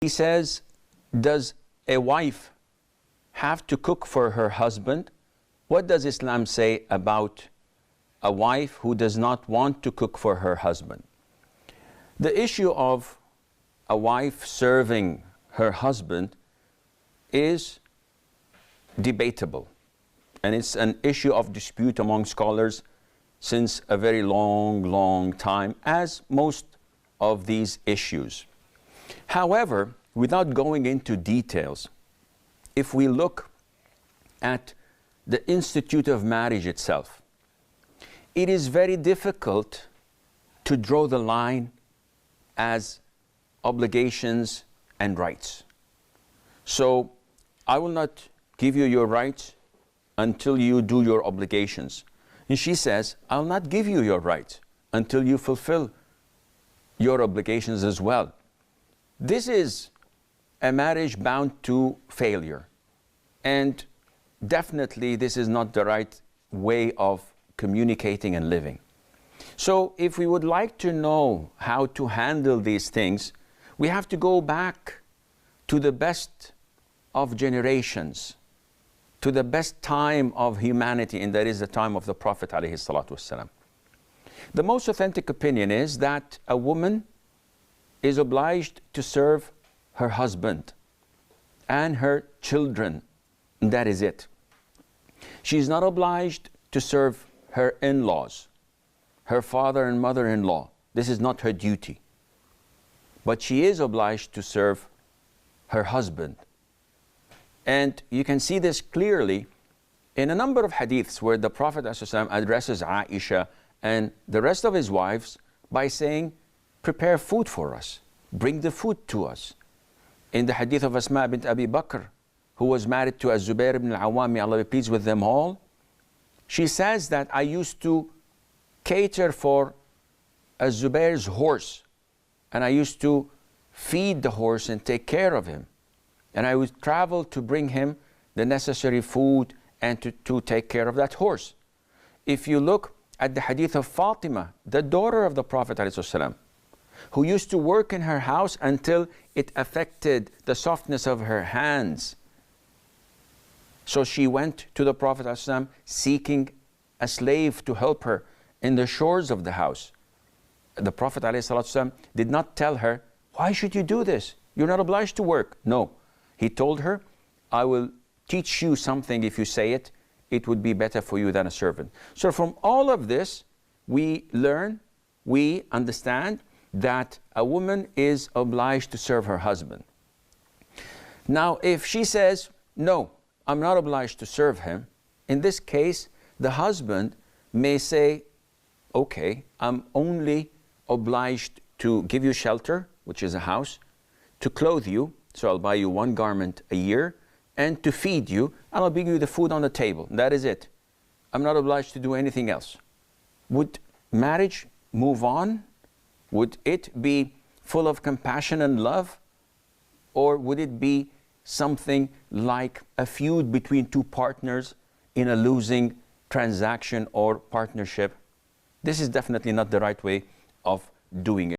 He says, does a wife have to cook for her husband? What does Islam say about a wife who does not want to cook for her husband? The issue of a wife serving her husband is debatable, and it's an issue of dispute among scholars since a very long time, as most of these issues. However, without going into details, if we look at the institute of marriage itself, it is very difficult to draw the line as obligations and rights. So I will not give you your rights until you do your obligations. And she says, I'll not give you your rights until you fulfill your obligations as well. This is a marriage bound to failure. And definitely this is not the right way of communicating and living. So if we would like to know how to handle these things, we have to go back to the best of generations, to the best time of humanity, and that is the time of the Prophet ﷺ. The most authentic opinion is that a woman is obliged to serve her husband and her children. And that is it. She is not obliged to serve her in-laws, her father and mother-in-law. This is not her duty. But she is obliged to serve her husband. And you can see this clearly in a number of hadiths where the Prophet ﷺ addresses Aisha and the rest of his wives by saying, prepare food for us, bring the food to us. In the hadith of Asma bint Abi Bakr, who was married to Az-Zubair ibn al-Awwam, may Allah be pleased with them all, she says that I used to cater for Az-Zubair's horse, and I used to feed the horse and take care of him. And I would travel to bring him the necessary food and to take care of that horse. If you look at the hadith of Fatima, the daughter of the Prophet ﷺ, who used to work in her house until it affected the softness of her hands. So she went to the Prophet ﷺ seeking a slave to help her in the chores of the house. The Prophet ﷺ did not tell her, why should you do this? You're not obliged to work. No. He told her, I will teach you something if you say it. It would be better for you than a servant. So from all of this, we learn, we understand that a woman is obliged to serve her husband. Now, if she says, no, I'm not obliged to serve him, in this case, the husband may say, okay, I'm only obliged to give you shelter, which is a house, to clothe you, so I'll buy you one garment a year, and to feed you, and I'll bring you the food on the table. That is it. I'm not obliged to do anything else. Would marriage move on? Would it be full of compassion and love? Or would it be something like a feud between two partners in a losing transaction or partnership? This is definitely not the right way of doing it.